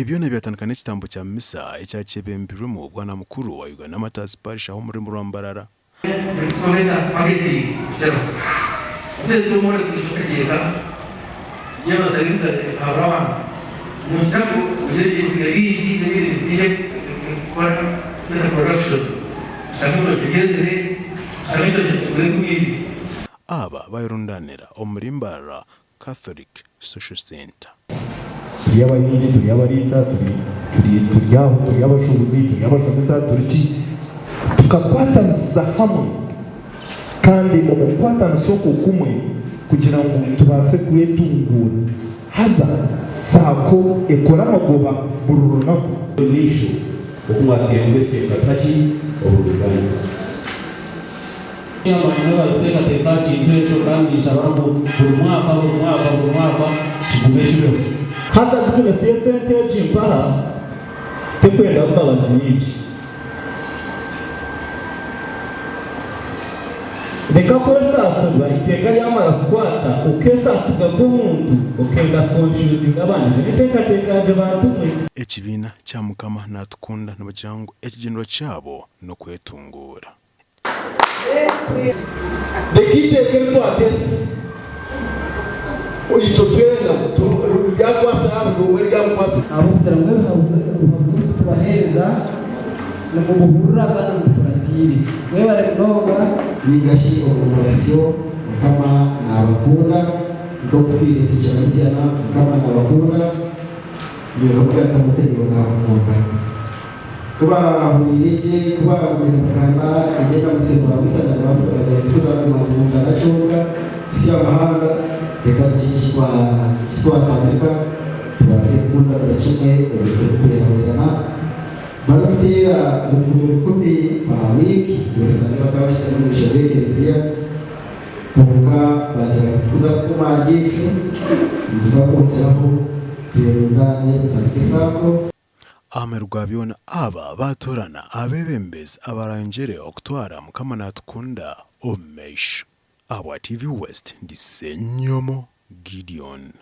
Ebyona byatandika n'ekitambo kya misa ekyakebembirwemu bwana mukuru wa Uganda Martyrs Parish aho muri Murwambarara. Aba bayirundanira Omurimbarara Catholic Social Center. Turi abahinzi, turi abariza, turi abashubuzi, turi abashomesa, turi tukakwataniza hamwe kandi okukwatana soko kumwe kugira ngo tubase kuyetungura haza sako ekora magoba bururunako nisho okumwakira mbese kataki obulugani y'amanywa bateka kintu kandi shabarambo buri mwaka kigumekiwe hata kusema sente chimpala tekwenda kubabazi nyinshi reka kwesasirwa iteka ryamara kukwata ukesasirwa bw'umuntu ukenda konfuzinga abandi niteka abantu Ekibiina kya Mukama natukunda nibagira ngo ekigendero kyabo no kwetungura. Dekitekerwa atesi uyitopenda ryakwasarabwo weryakwasa abo kugira ngo tubahereza no kubuhurira kandi kuratiri we bari noga bigashi operasiyo kama nabakunda ngo twirinde cyane kama nabakunda niyo kugira kamutegeko nabakunda kuba hulije kuba mukana igenda musema bisana n'abasaba tuzakuma ndachoka siya mahanga reka twishwa Afrika twasekunda ndachimwe ubukuyana barutera umukumi bawiki besane bakabasha mu bishobekezia kuka baje tuza kumagisho tuzakochaho tuyundane takisako Amerwabyona aba batorana abebembezi abarangere okutwara Mukama natukunda omeisho. Awa TV West ndisenyomo Gideon.